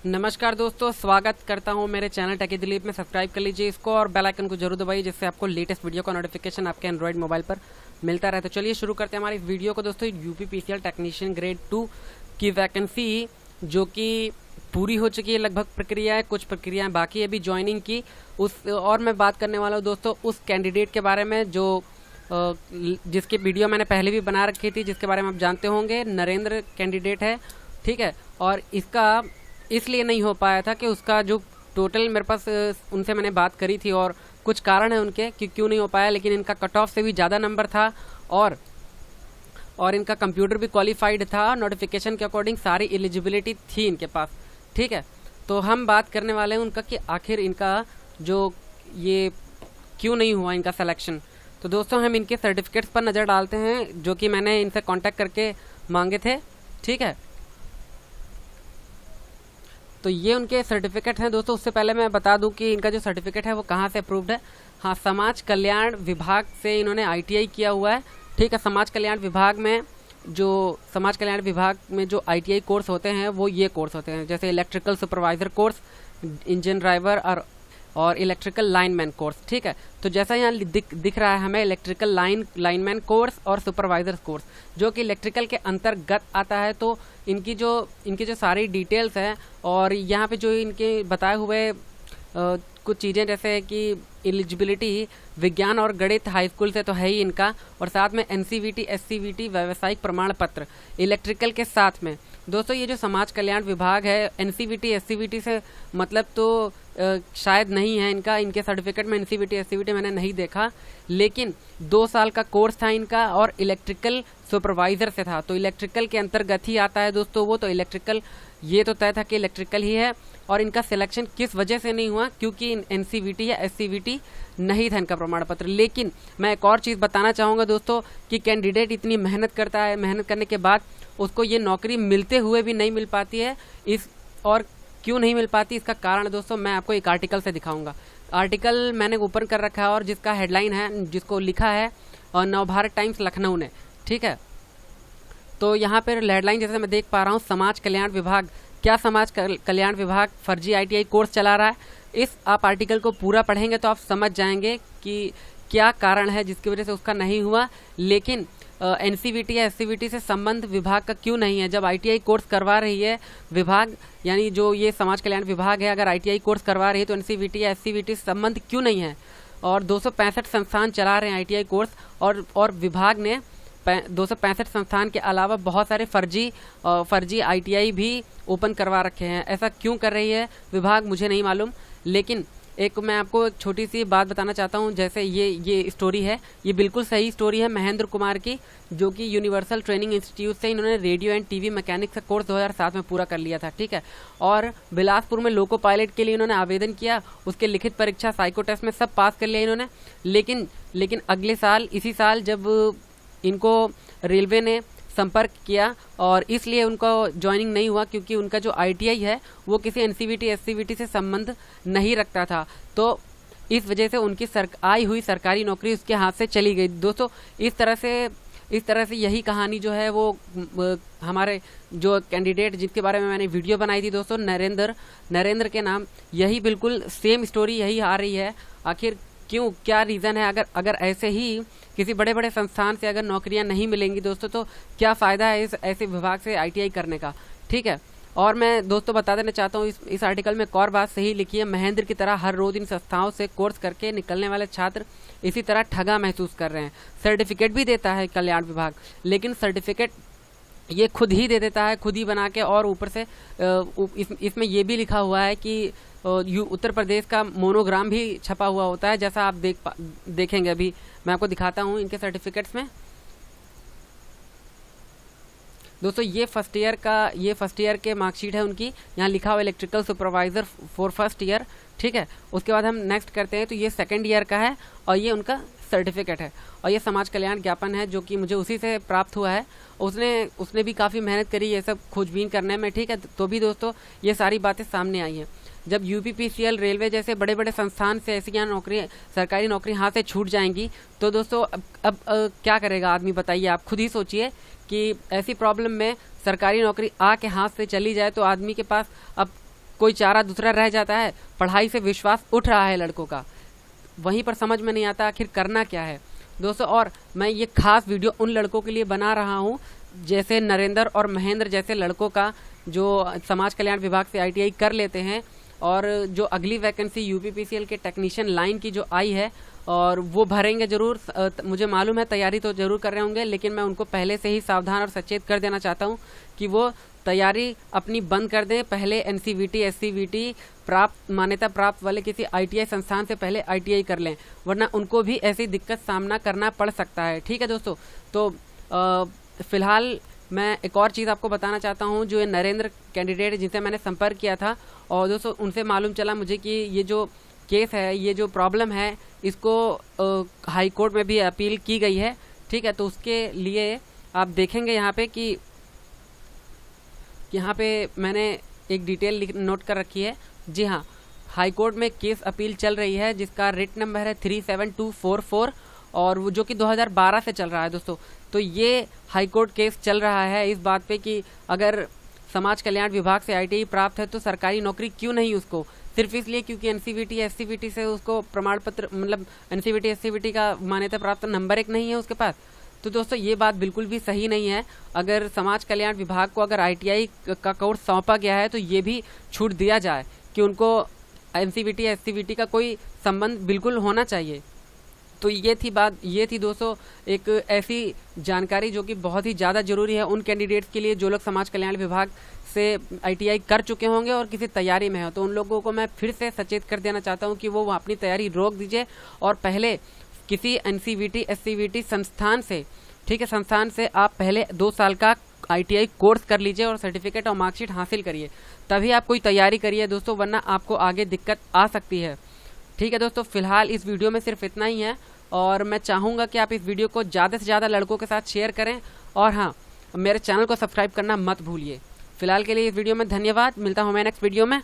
नमस्कार दोस्तों, स्वागत करता हूं मेरे चैनल टेकी दिलीप में। सब्सक्राइब कर लीजिए इसको और बेल आइकन को जरूर दबाइए, जिससे आपको लेटेस्ट वीडियो का नोटिफिकेशन आपके एंड्रॉइड मोबाइल पर मिलता रहे। तो चलिए शुरू करते हैं हमारी इस वीडियो को। दोस्तों, यूपीपीसीएल टेक्नीशियन ग्रेड 2 की वैकेंसी जो कि पूरी हो चुकी है, लगभग प्रक्रिया है, कुछ प्रक्रियाएं बाकी है अभी ज्वाइनिंग की। और मैं बात करने वाला हूँ दोस्तों उस कैंडिडेट के बारे में जो जिसकी वीडियो मैंने पहले भी बना रखी थी, जिसके बारे में आप जानते होंगे। नरेंद्र कैंडिडेट है, ठीक है। और इसका इसलिए नहीं हो पाया था कि उसका जो टोटल मेरे पास उनसे मैंने बात करी थी और कुछ कारण है उनके कि क्यों नहीं हो पाया, लेकिन इनका कट ऑफ से भी ज़्यादा नंबर था और इनका कंप्यूटर भी क्वालिफाइड था। नोटिफिकेशन के अकॉर्डिंग सारी एलिजिबिलिटी थी इनके पास, ठीक है। तो हम बात करने वाले हैं उनका कि आखिर इनका जो ये क्यों नहीं हुआ इनका सिलेक्शन। तो दोस्तों, हम इनके सर्टिफिकेट्स पर नज़र डालते हैं जो कि मैंने इनसे कांटेक्ट करके मांगे थे, ठीक है। तो ये उनके सर्टिफिकेट हैं दोस्तों। उससे पहले मैं बता दूं कि इनका जो सर्टिफिकेट है वो कहाँ से अप्रूव्ड है। हाँ, समाज कल्याण विभाग से इन्होंने आईटीआई किया हुआ है, ठीक है। समाज कल्याण विभाग में जो आईटीआई कोर्स होते हैं वो ये कोर्स होते हैं, जैसे electrical supervisor course, engine driver और इलेक्ट्रिकल लाइनमैन कोर्स, ठीक है। तो जैसा यहाँ दिख रहा है हमें, इलेक्ट्रिकल लाइनमैन कोर्स और सुपरवाइजर कोर्स जो कि इलेक्ट्रिकल के अंतर्गत आता है। तो इनकी जो सारी डिटेल्स हैं और यहाँ पे जो इनके बताए हुए कुछ चीज़ें, जैसे कि एलिजिबिलिटी विज्ञान और गणित हाई स्कूल से तो है ही इनका, और साथ में एनसीवीटी एससीवीटी व्यावसायिक प्रमाण पत्र इलेक्ट्रिकल के साथ में। दोस्तों, ये जो समाज कल्याण विभाग है, एनसीवीटी एससीवीटी से मतलब तो शायद नहीं है इनका। इनके सर्टिफिकेट में एनसीवीटी एससीवीटी मैंने नहीं देखा, लेकिन 2 साल का कोर्स था इनका और इलेक्ट्रिकल सुपरवाइजर से था, तो इलेक्ट्रिकल के अंतर्गत ही आता है दोस्तों वो। तो इलेक्ट्रिकल ये तो तय था कि इलेक्ट्रिकल ही है। और इनका सिलेक्शन किस वजह से नहीं हुआ, क्योंकि एनसीवीटी या एससीवीटी नहीं था इनका प्रमाण पत्र। लेकिन मैं एक और चीज़ बताना चाहूँगा दोस्तों कि कैंडिडेट इतनी मेहनत करता है, मेहनत करने के बाद उसको ये नौकरी मिलते हुए भी नहीं मिल पाती है। और क्यों नहीं मिल पाती, इसका कारण दोस्तों मैं आपको एक आर्टिकल से दिखाऊंगा। आर्टिकल मैंने ओपन कर रखा है और जिसका हेडलाइन है, जिसको लिखा है नवभारत टाइम्स लखनऊ ने, ठीक है। तो यहाँ पर हेडलाइन जैसे मैं देख पा रहा हूँ, समाज कल्याण विभाग, क्या समाज कल्याण विभाग फर्जी आईटीआई कोर्स चला रहा है। इस आप आर्टिकल को पूरा पढ़ेंगे तो आप समझ जाएंगे कि क्या कारण है जिसकी वजह से उसका नहीं हुआ। लेकिन एनसीवीटी या एससीवीटी से संबंध विभाग का क्यों नहीं है, जब आईटीआई कोर्स करवा रही है विभाग, यानी जो ये समाज कल्याण विभाग है, अगर आईटीआई कोर्स करवा रही है तो एनसीवीटी या एससीवीटी से संबंध क्यों नहीं है। और 265 संस्थान चला रहे हैं आईटीआई कोर्स, और विभाग ने 265 संस्थान के अलावा बहुत सारे फर्जी आईटीआई भी ओपन करवा रखे हैं। ऐसा क्यों कर रही है विभाग, मुझे नहीं मालूम। लेकिन एक मैं आपको एक छोटी सी बात बताना चाहता हूं, जैसे ये स्टोरी है, ये बिल्कुल सही स्टोरी है महेंद्र कुमार की, जो कि यूनिवर्सल ट्रेनिंग इंस्टीट्यूट से इन्होंने रेडियो एंड टीवी मैकेनिक्स का कोर्स 2007 में पूरा कर लिया था, ठीक है। और बिलासपुर में लोको पायलट के लिए इन्होंने आवेदन किया, उसके लिखित परीक्षा साइको टेस्ट में सब पास कर लिया इन्होंने। लेकिन अगले साल, इसी साल, जब इनको रेलवे ने संपर्क किया और इसलिए उनको ज्वाइनिंग नहीं हुआ, क्योंकि उनका जो आईटीआई है वो किसी एनसीवीटी एससीवीटी से संबंध नहीं रखता था। तो इस वजह से उनकी आई हुई सरकारी नौकरी उसके हाथ से चली गई दोस्तों। इस तरह से यही कहानी जो है वो हमारे जो कैंडिडेट जिसके बारे में मैंने वीडियो बनाई थी दोस्तों, नरेंद्र के नाम, यही बिल्कुल सेम स्टोरी यही आ रही है। आखिर क्यों, क्या रीज़न है। अगर ऐसे ही किसी बड़े बड़े संस्थान से अगर नौकरियां नहीं मिलेंगी दोस्तों, तो क्या फ़ायदा है इस ऐसे विभाग से आईटीआई करने का, ठीक है। और मैं दोस्तों बता देना चाहता हूँ, इस आर्टिकल में एक और बात सही लिखी है, महेंद्र की तरह हर रोज इन संस्थाओं से कोर्स करके निकलने वाले छात्र इसी तरह ठगा महसूस कर रहे हैं। सर्टिफिकेट भी देता है कल्याण विभाग, लेकिन सर्टिफिकेट ये खुद ही दे देता है, खुद ही बना के, और ऊपर से इसमें ये भी लिखा हुआ है कि उत्तर प्रदेश का मोनोग्राम भी छपा हुआ होता है, जैसा आप देखेंगे। अभी मैं आपको दिखाता हूँ इनके सर्टिफिकेट्स में दोस्तों, ये फर्स्ट ईयर के मार्कशीट है उनकी, यहाँ लिखा हुआ electrical supervisor for first year, ठीक है। उसके बाद हम नेक्स्ट करते हैं, तो ये सेकेंड ईयर का है और ये उनका सर्टिफिकेट है। और ये समाज कल्याण ज्ञापन है जो कि मुझे उसी से प्राप्त हुआ है। उसने भी काफ़ी मेहनत करी ये सब खोजबीन करने में, ठीक है। तो भी दोस्तों ये सारी बातें सामने आई हैं। जब यूपीपीसीएल, रेलवे जैसे बड़े बड़े संस्थान से ऐसी यहाँ सरकारी नौकरी हाथ से छूट जाएंगी, तो दोस्तों अब क्या करेगा आदमी, बताइए। आप खुद ही सोचिए कि ऐसी प्रॉब्लम में सरकारी नौकरी आके हाथ से चली जाए तो आदमी के पास अब कोई चारा दूसरा रह जाता है, पढ़ाई से विश्वास उठ रहा है लड़कों का, वहीं पर समझ में नहीं आता आखिर करना क्या है दोस्तों। और मैं ये खास वीडियो उन लड़कों के लिए बना रहा हूँ जैसे नरेंद्र और महेंद्र जैसे लड़कों का, जो समाज कल्याण विभाग से ITI कर लेते हैं और जो अगली वैकेंसी UPPCL के टेक्नीशियन लाइन की जो आई है और वो भरेंगे जरूर। मुझे मालूम है तैयारी तो जरूर कर रहे होंगे, लेकिन मैं उनको पहले से ही सावधान और सचेत कर देना चाहता हूँ कि वो तैयारी अपनी बंद कर दें। पहले NCVT SCVT प्राप्त मान्यता प्राप्त वाले किसी ITI संस्थान से पहले ITI कर लें, वरना उनको भी ऐसी दिक्कत सामना करना पड़ सकता है। ठीक है दोस्तों, तो फिलहाल मैं एक और चीज़ आपको बताना चाहता हूँ। जो ये नरेंद्र कैंडिडेट जिनसे मैंने संपर्क किया था, और दोस्तों उनसे मालूम चला मुझे कि ये जो केस है, ये जो प्रॉब्लम है, इसको हाई कोर्ट में भी अपील की गई है। ठीक है, तो उसके लिए आप देखेंगे यहाँ पे कि यहाँ पे मैंने एक डिटेल नोट कर रखी है। जी हाँ, हाई कोर्ट में केस अपील चल रही है जिसका रेट नंबर है 37244 और वो जो कि 2012 से चल रहा है दोस्तों। तो ये हाई कोर्ट केस चल रहा है इस बात पे कि अगर समाज कल्याण विभाग से ITI प्राप्त है तो सरकारी नौकरी क्यों नहीं उसको, सिर्फ इसलिए क्योंकि NCVT SCVT से उसको प्रमाण पत्र, मतलब NCVT SCVT का मान्यता प्राप्त नंबर 1 नहीं है उसके पास। तो दोस्तों ये बात बिल्कुल भी सही नहीं है। अगर समाज कल्याण विभाग को अगर ITI का कोर्स सौंपा गया है तो ये भी छूट दिया जाए कि उनको NCVT SCVT का कोई संबंध बिल्कुल होना चाहिए। तो ये थी दोस्तों एक ऐसी जानकारी जो कि बहुत ही ज़्यादा जरूरी है उन कैंडिडेट्स के लिए जो लोग समाज कल्याण विभाग से ITI कर चुके होंगे और किसी तैयारी में हो। तो उन लोगों को मैं फिर से सचेत कर देना चाहता हूं कि वो अपनी तैयारी रोक दीजिए और पहले किसी NCVT SCVT संस्थान से, ठीक है, संस्थान से आप पहले 2 साल का ITI कोर्स कर लीजिए और सर्टिफिकेट और मार्कशीट हासिल करिए, तभी आप कोई तैयारी करिए दोस्तों, वरना आपको आगे दिक्कत आ सकती है। ठीक है दोस्तों, फिलहाल इस वीडियो में सिर्फ इतना ही है और मैं चाहूँगा कि आप इस वीडियो को ज़्यादा से ज़्यादा लड़कों के साथ शेयर करें और हाँ, मेरे चैनल को सब्सक्राइब करना मत भूलिए। फिलहाल के लिए इस वीडियो में धन्यवाद, मिलता हूँ मैं नेक्स्ट वीडियो में।